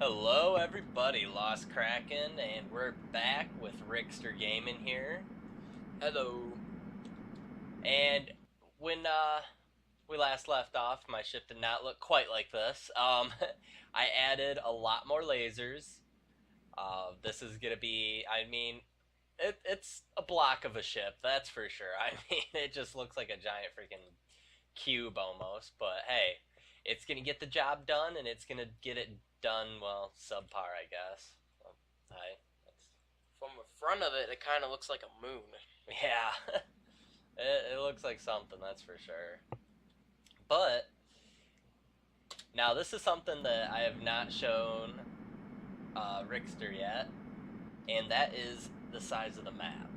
Hello everybody, Lost Kraken, and we're back with RicksterGaming here. Hello. And when we last left off, my ship did not look quite like this. I added a lot more lasers. This is gonna be, it's a block of a ship, that's for sure. I mean, it just looks like a giant freaking cube almost, but hey, it's gonna get the job done, and it's gonna get it done, well, subpar, I guess. Well, hi. That's, From the front of it, it kind of looks like a moon. yeah, it looks like something, that's for sure. But now this is something that I have not shown Rickster yet, and that is the size of the map.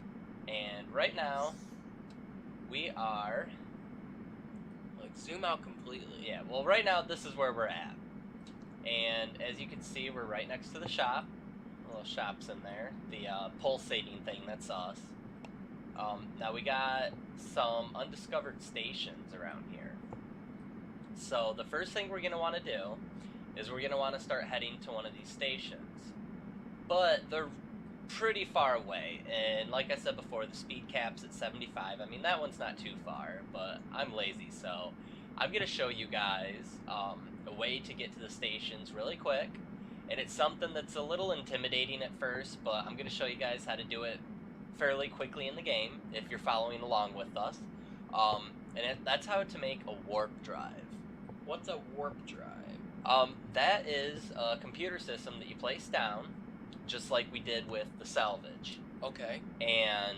And right now, we are, Like, zoom out completely. yeah, well, right now this is where we're at. And as you can see, we're right next to the shop. A little shop's in there. The pulsating thing, that's us. Now we got some undiscovered stations around here. So the first thing we're going to want to do is we're going to want to start heading to one of these stations. But they're pretty far away, and like I said before, the speed cap's at 75. I mean, that one's not too far, but I'm lazy, so I'm going to show you guys a way to get to the stations really quick. And it's something that's a little intimidating at first, but I'm going to show you guys how to do it fairly quickly in the game if you're following along with us. That's how to make a warp drive. What's a warp drive? That is a computer system that you place down, just like we did with the salvage. Okay. And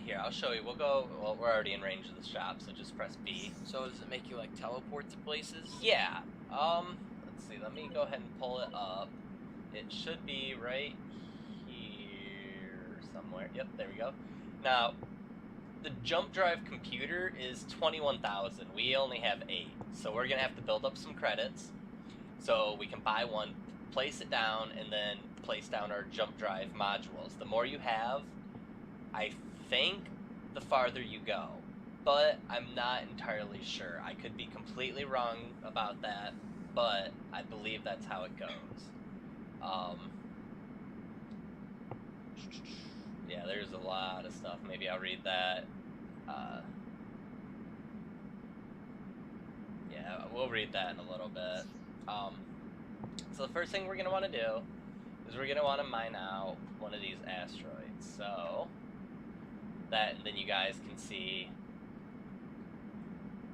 here, I'll show you. Well, we're already in range of the shop, so just press B. So does it make you, like, teleport to places? Yeah. Let's see. Let me go ahead and pull it up. It should be right here somewhere. Yep, there we go. Now, the jump drive computer is 21,000. We only have 8. So we're going to have to build up some credits so we can buy one, place it down, and then place down our jump drive modules. The more you have, I think, the farther you go. But I'm not entirely sure. I could be completely wrong about that, but I believe that's how it goes. Yeah, there's a lot of stuff. Maybe I'll read that. Yeah, we'll read that in a little bit. So the first thing we're going to want to do is we're going to want to mine out one of these asteroids. So that, and then you guys can see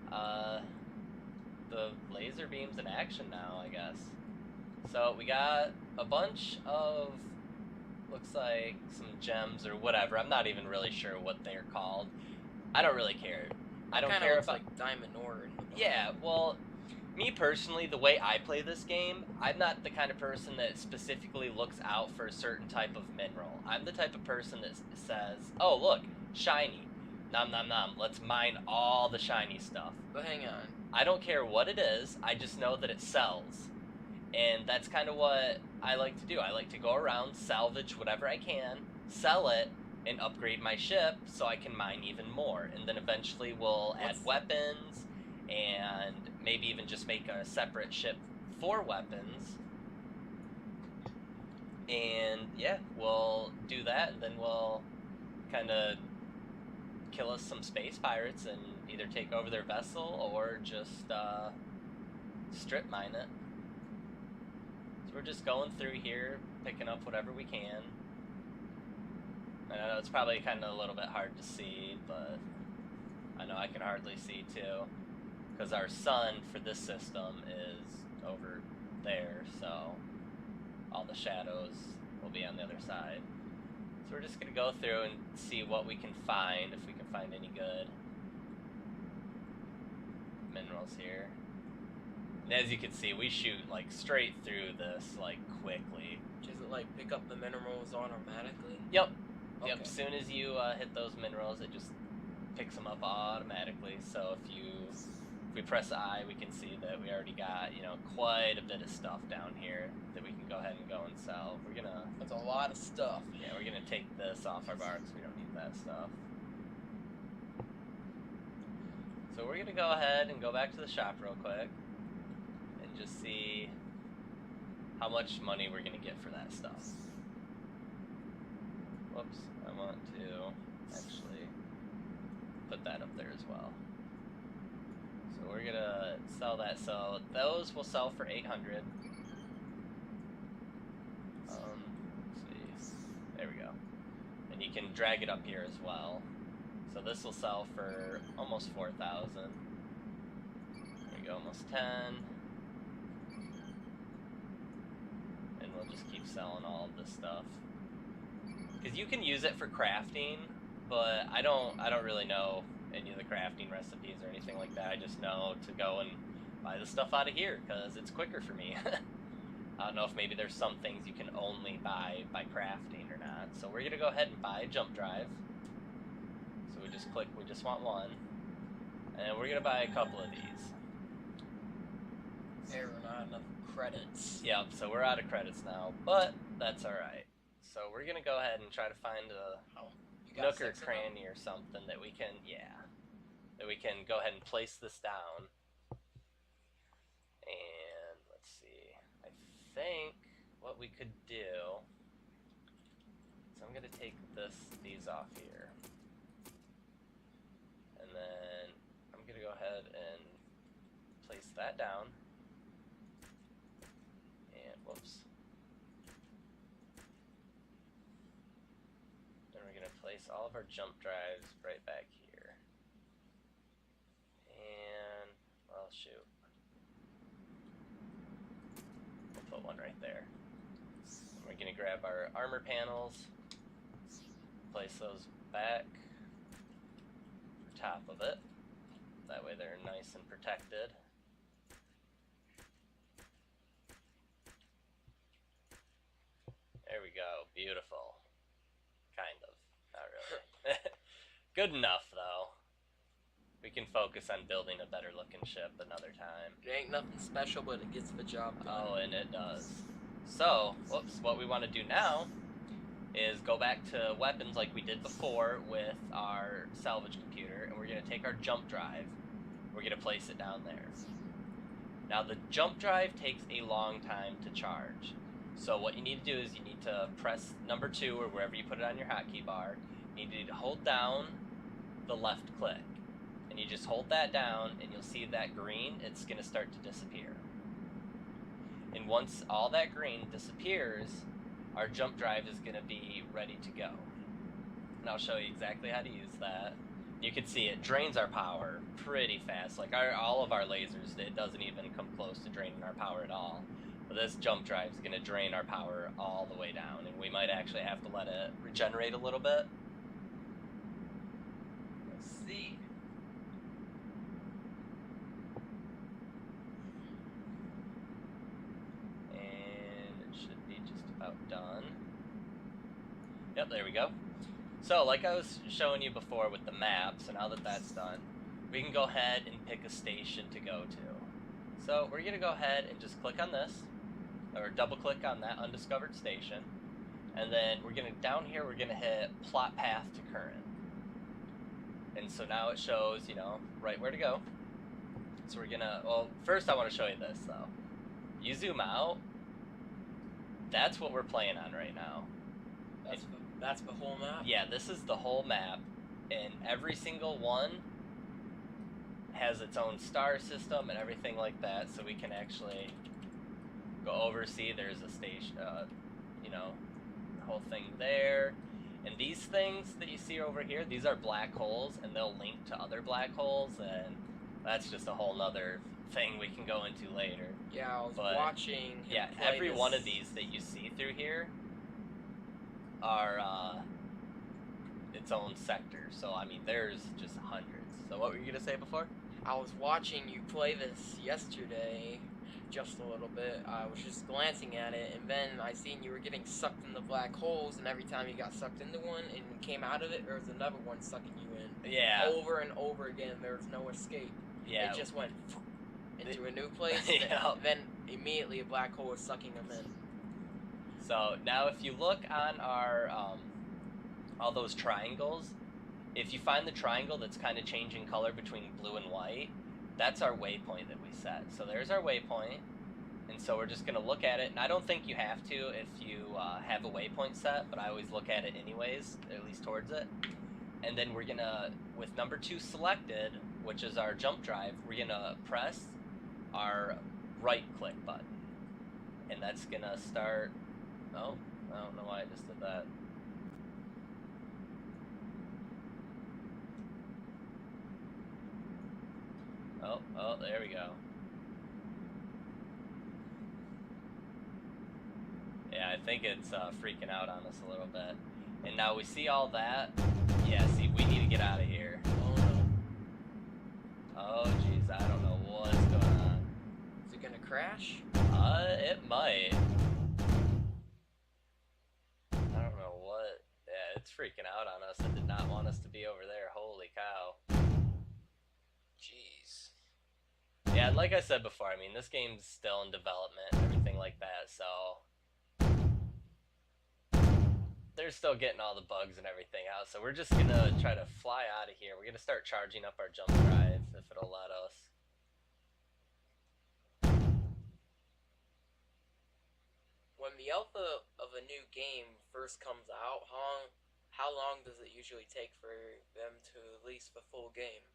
the laser beams in action now, I guess. So we got a bunch of, looks like some gems or whatever. I'm not even really sure what they're called. I don't really care. I don't care looks about, like diamond ore in the bottom. yeah, well, me personally, the way I play this game, I'm not the kind of person that specifically looks out for a certain type of mineral. I'm the type of person that says, oh, look, shiny. Nom nom nom, let's mine all the shiny stuff. But hang on. I don't care what it is, I just know that it sells. And that's kind of what I like to do. I like to go around, salvage whatever I can, sell it, and upgrade my ship so I can mine even more. And then eventually we'll add weapons, and maybe even just make a separate ship for weapons. And yeah, we'll do that, and then we'll kind of kill us some space pirates and either take over their vessel or just strip mine it. So we're just going through here, picking up whatever we can. I know it's probably kind of a little bit hard to see, but I know I can hardly see too, because our sun for this system is over there, so all the shadows will be on the other side. So we're just going to go through and see what we can find, if we can find any good minerals here. And as you can see, we shoot like straight through this like quickly. Does it, like, pick up the minerals automatically? Yep. Okay. Yep, as soon as you hit those minerals, it just picks them up automatically. So if we press I, we can see that we already got, you know, quite a bit of stuff down here that we can go ahead and go and sell. We're gonna... That's a lot of stuff. Yeah, we're gonna take this off our bar because we don't need that stuff. So we're gonna go ahead and go back to the shop real quick and just see how much money we're gonna get for that stuff. Whoops, I want to actually put that up there as well. So we're gonna sell that. So those will sell for 800. Let's see. There we go. And you can drag it up here as well. So this will sell for almost 4,000. There we go, almost 10. And we'll just keep selling all of this stuff. Because you can use it for crafting, but I don't really know any of the crafting recipes or anything like that. I just know to go and buy the stuff out of here because it's quicker for me. I don't know if maybe there's some things you can only buy by crafting or not. So we're gonna go ahead and buy a jump drive. So we just click, we just want one. And we're gonna buy a couple of these. There are not enough credits. Yep, so we're out of credits now, but that's alright. So we're gonna go ahead and try to find a nook or cranny or something that we can, that we can go ahead and place this down. And let's see, I think what we could do, so I'm gonna take these off here. And then I'm gonna go ahead and place that down. And whoops. Then we're gonna place all of our jump drives right back here. And, well, shoot. We'll put one right there. And we're gonna grab our armor panels, place those back on top of it. That way they're nice and protected. There we go, beautiful. Kind of, not really. Good enough, though. We can focus on building a better looking ship another time. It ain't nothing special, but it gets the job done. Oh, and it does. So, whoops, what we want to do now is go back to weapons like we did before with our salvage computer, and we're going to take our jump drive. We're going to place it down there. Now, the jump drive takes a long time to charge. So what you need to do is you need to press number 2 or wherever you put it on your hotkey bar. You need to hold down the left click. And you just hold that down and you'll see that green, it's going to start to disappear. And once all that green disappears, our jump drive is going to be ready to go. And I'll show you exactly how to use that. You can see it drains our power pretty fast. Like all of our lasers, it doesn't even come close to draining our power at all. But this jump drive is going to drain our power all the way down, and we might actually have to let it regenerate a little bit. Let's see. And it should be just about done. Yep, there we go. So, like I was showing you before with the map, so now that that's done, we can go ahead and pick a station to go to. So, we're going to go ahead and just click on this, or double click on that undiscovered station, and then we're going to, down here, we're going to hit plot path to current. And so now it shows, you know, right where to go. So we're going to, well, first I want to show you this, though. You zoom out, that's what we're playing on right now. That's the whole map? Yeah, this is the whole map, and every single one has its own star system and everything like that, so we can actually go over, see there's a station, you know, the whole thing there. And these things that you see over here, these are black holes, and they'll link to other black holes, and that's just a whole nother thing we can go into later. Yeah, I was watching. Yeah, every one of these that you see through here are its own sector. So, I mean, there's just hundreds. So what were you going to say before? I was watching you play this yesterday, just a little bit. I was just glancing at it, and then I seen you were getting sucked in the black holes, and every time you got sucked into one and came out of it, there was another one sucking you in. Yeah. Over and over again, there was no escape. Yeah. It just went into a new place, Yeah. then immediately a black hole was sucking them in. So now if you look on our, all those triangles, if you find the triangle that's kind of changing color between blue and white, that's our waypoint that we set. So there's our waypoint, And so we're just going to look at it, and I don't think you have to if you have a waypoint set, but I always look at it anyways, at least towards it. And then we're going to, with number 2 selected, which is our jump drive, we're going to press our right click button. And that's going to start... Oh, I don't know why I just did that. Oh, there we go. Yeah, I think it's freaking out on us a little bit. And now we see all that. Yeah, see, we need to get out of here. Oh no. Oh, jeez, I don't know what's going on. Is it gonna crash? It might. I don't know what. Yeah, it's freaking out on us. It did not want us to be over there. Holy cow. Jeez. Yeah, and like I said before, I mean, this game's still in development and everything like that, so... They're still getting all the bugs and everything out, so we're just gonna try to fly out of here. We're gonna start charging up our jump drive, if it'll let us. When the alpha of a new game first comes out, how long does it usually take for them to release the full game?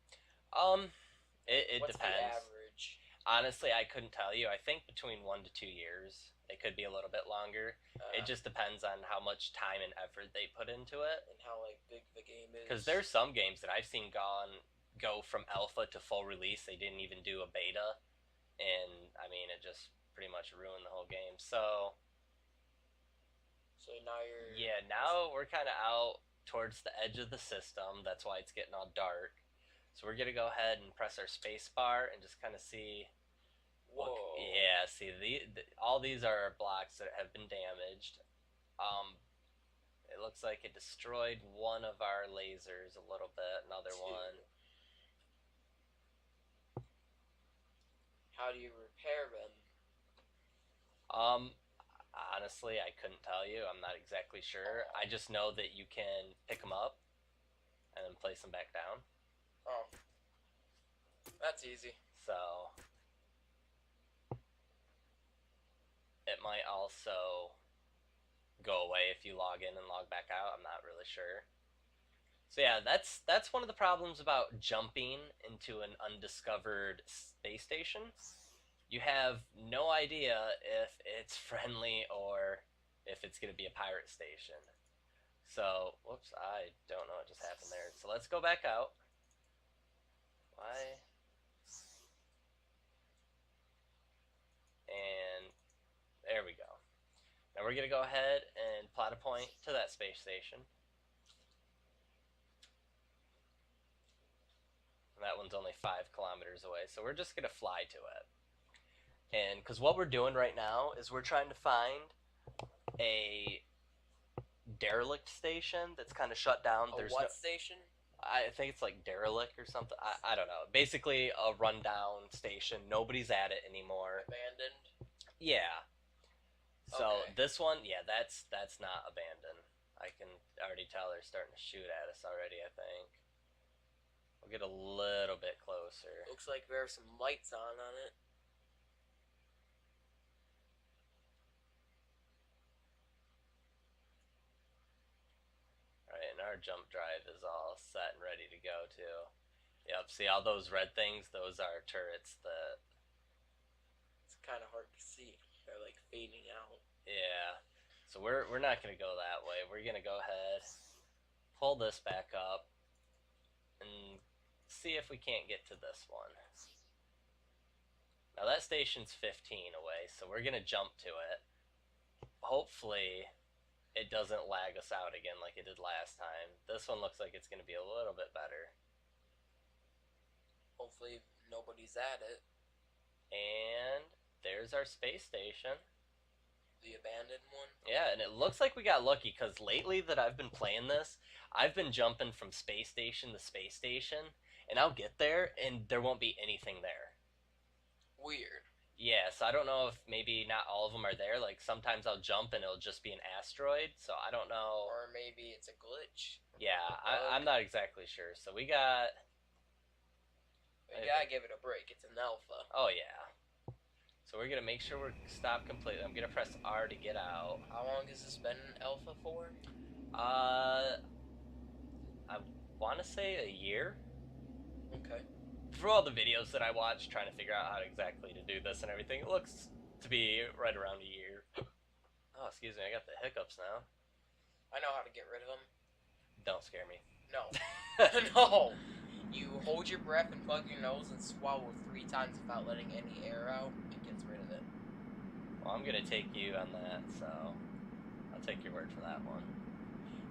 It What's depends. the average? Honestly, I couldn't tell you. I think between 1 to 2 years. It could be a little bit longer. It just depends on how much time and effort they put into it. And how like big the game is. Because there's some games that I've seen go from alpha to full release. They didn't even do a beta, and I mean it just pretty much ruined the whole game. So now you're... Yeah, now we're kind of out towards the edge of the system. That's why it's getting all dark. So we're gonna go ahead and press our space bar and just kind of see. Whoa. Yeah, see, all these are blocks that have been damaged. It looks like it destroyed one of our lasers a little bit, another one. How do you repair them? Honestly, I couldn't tell you. I'm not exactly sure. I just know that you can pick them up and then place them back down. Oh. That's easy. So... It might also go away if you log in and log back out. I'm not really sure. So yeah, that's one of the problems about jumping into an undiscovered space station. You have no idea if it's friendly or if it's going to be a pirate station. So, whoops, I don't know what just happened there. So let's go back out. Why? And... there we go. Now we're going to go ahead and plot a point to that space station. And that one's only 5 kilometers away, so we're just going to fly to it. And because what we're doing right now is we're trying to find a derelict station that's kind of shut down. There's what station? I think it's like derelict or something. I don't know. Basically a rundown station. Nobody's at it anymore. Abandoned? Yeah. So Okay. this one, yeah, that's not abandoned. I can already tell they're starting to shoot at us already, I think. We'll get a little bit closer. Looks like there are some lights on it. Alright, and our jump drive is all set and ready to go too. Yep, see all those red things? Those are turrets that... It's kind of hard to see. They're like fading out. Yeah. So we're not going to go that way. We're going to go ahead, pull this back up, and see if we can't get to this one. Now that station's 15 away, so we're going to jump to it. Hopefully it doesn't lag us out again like it did last time. This one looks like it's going to be a little bit better. Hopefully nobody's at it. And there's our space station. The abandoned one? Yeah, and it looks like we got lucky, because lately that I've been playing this, I've been jumping from space station to space station, and I'll get there, and there won't be anything there. Weird. Yeah, so I don't know if maybe not all of them are there. Like, sometimes I'll jump and it'll just be an asteroid, so I don't know. Or maybe it's a glitch. Yeah, I'm not exactly sure. So we got... We gotta give it a break. It's an alpha. Oh, yeah. So So we're gonna make sure we're stopped completely. I'm gonna press R to get out. How long has this been alpha for? I want to say a year. Okay. For all the videos that I watched trying to figure out how exactly to do this and everything, it looks to be right around a year. Oh, excuse me, I got the hiccups now. I know how to get rid of them. Don't scare me. No. No! You hold your breath and plug your nose and swallow 3 times without letting any air out. It gets rid of it. Well, I'm gonna take you on that, so I'll take your word for that one.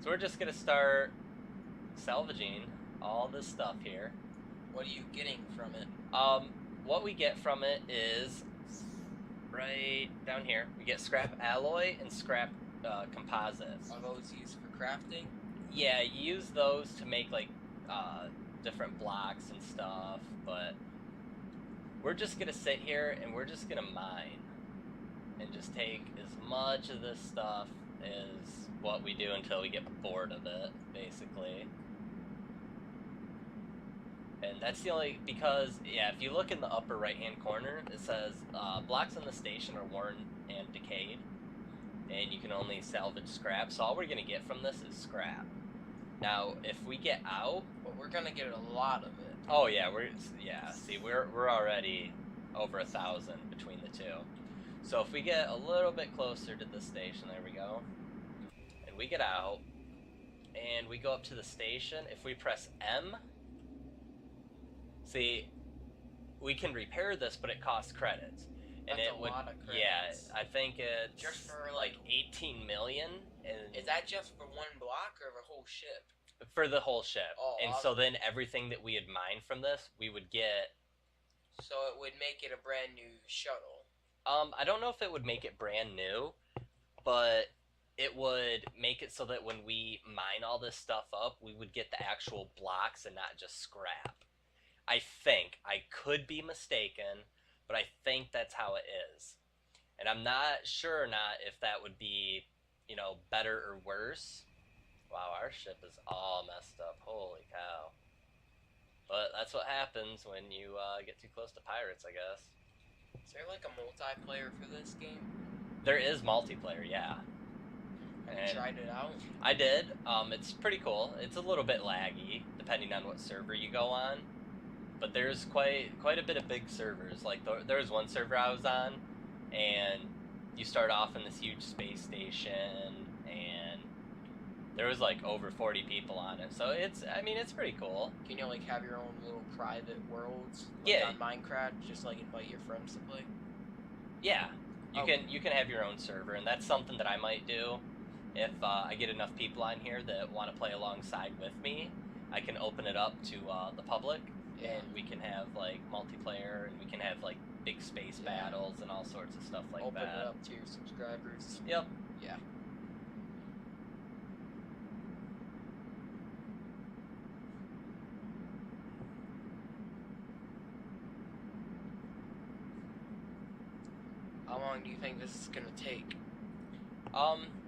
So we're just gonna start salvaging all this stuff here. What are you getting from it? What we get from it is right down here. We get scrap alloy and scrap composites. Are those used for crafting? Yeah, you use those to make like different blocks and stuff, but we're just gonna sit here and we're just gonna mine and just take as much of this stuff as what we do until we get bored of it, basically. And that's the only, because, yeah, if you look in the upper right-hand corner, it says, blocks in the station are worn and decayed, and you can only salvage scrap, so all we're going to get from this is scrap. Now, if we get out... But we're going to get a lot of it. Oh, yeah, see, we're already over 1,000 between the two. So if we get a little bit closer to the station, there we go, and we get out, and we go up to the station, if we press M... See, we can repair this, but it costs credits. And That's it a would, lot of credits. yeah, I think it's just for like 18 million. And is that just for one block or the whole ship? For the whole ship. Oh, and so then everything that we had mined from this, we would get. So it would make it a brand new shuttle. I don't know if it would make it brand new, but it would make it so that when we mine all this stuff up, we would get the actual blocks and not just scrap. I think. I could be mistaken, but I think that's how it is. And I'm not sure or not if that would be, you know, better or worse. Wow, our ship is all messed up. Holy cow. But that's what happens when you get too close to pirates, I guess. Is there like a multiplayer for this game? There is multiplayer, yeah. Have you tried it out? I did. It's pretty cool. It's a little bit laggy, depending on what server you go on. But there's quite a bit of big servers. Like there was one server I was on, and you start off in this huge space station, and there was like over 40 people on it. So it's pretty cool. Can you like have your own little private worlds? Like Yeah. On Minecraft, just like invite your friends to play. Yeah, you can have your own server, and that's something that I might do if I get enough people on here that want to play alongside with me. I can open it up to the public. Yeah. And we can have like multiplayer, and we can have like big space battles and all sorts of stuff like Open that. it up to your subscribers. Yep. Yeah. How long do you think this is gonna take?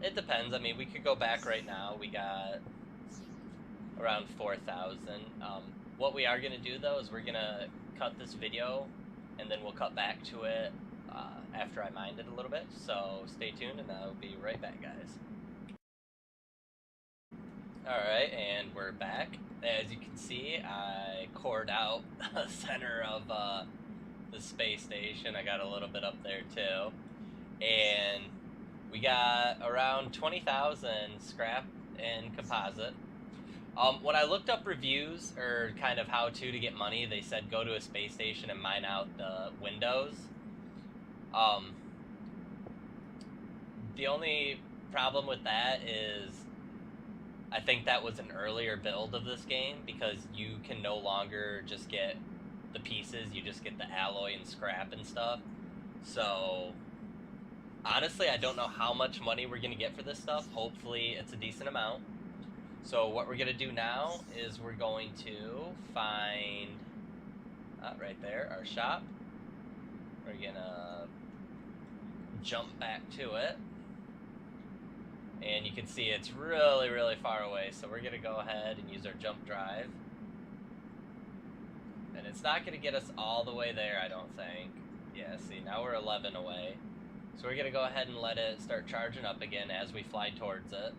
It depends. I mean, we could go back right now. We got around 4,000. What we are gonna do though is we're gonna cut this video, and then we'll cut back to it after I mined it a little bit. So stay tuned, and I'll be right back, guys. All right, and we're back. As you can see, I cored out the center of the space station. I got a little bit up there too, and we got around 20,000 scrap and composite. When I looked up reviews or kind of how to get money, they said go to a space station and mine out the windows. The only problem with that is I think that was an earlier build of this game, because you can no longer just get the pieces, you just get the alloy and scrap and stuff. So honestly, I don't know how much money we're going to get for this stuff. Hopefully it's a decent amount. So what we're going to do now is we're going to find, right there, our shop. We're going to jump back to it. And you can see it's really, really far away. So we're going to go ahead and use our jump drive. And it's not going to get us all the way there, I don't think. Yeah, see, now we're 11 away. So we're going to go ahead and let it start charging up again as we fly towards it.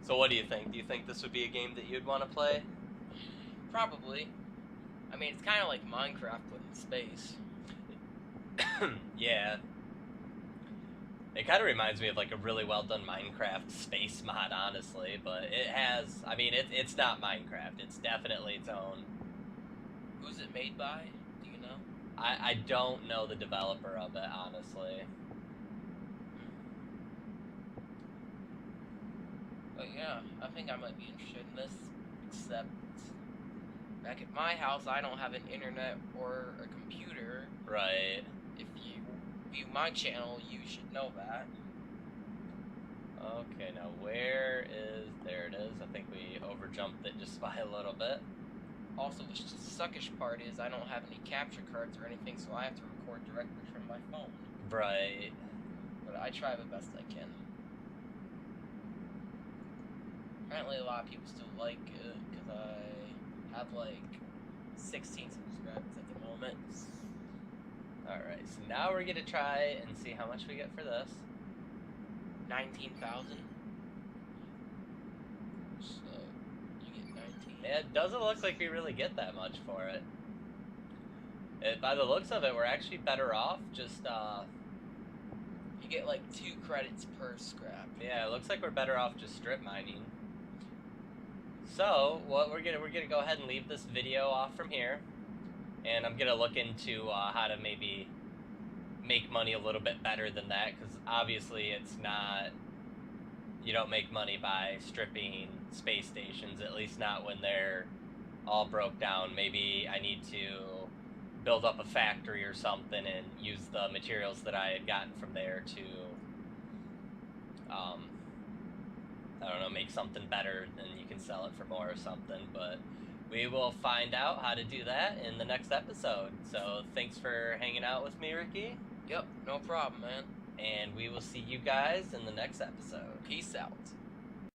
So what do you think? Do you think this would be a game that you'd want to play? Probably. I mean, it's kind of like Minecraft but in space. Yeah. It kind of reminds me of like a really well done Minecraft space mod, honestly. But it has, I mean, it's not Minecraft. It's definitely its own. Who's it made by? Do you know? I don't know the developer of it, honestly. But yeah, I think I might be interested in this. Except, back at my house, I don't have an internet or a computer. Right. If you view my channel, you should know that. Okay, now where is... There it is. I think we overjumped it just by a little bit. Also, the suckish part is I don't have any capture cards or anything, so I have to record directly from my phone. Right. But I try the best I can. Apparently a lot of people still like it, because I have like 16 subscribers at the moment. Alright, so now we're going to try and see how much we get for this. 19,000. So, you get 19. Yeah, it doesn't look like we really get that much for it. By the looks of it, we're actually better off just, You get like 2 credits per scrap. Yeah, it looks like we're better off just strip mining. So, what we're gonna go ahead and leave this video off from here. And I'm gonna look into how to maybe make money a little bit better than that, because obviously it's not, you don't make money by stripping space stations, at least not when they're all broke down. Maybe I need to build up a factory or something and use the materials that I had gotten from there to, I don't know, make something better, and you can sell it for more or something. But we will find out how to do that in the next episode. So thanks for hanging out with me, Ricky. Yep, no problem, man. And we will see you guys in the next episode. Peace out.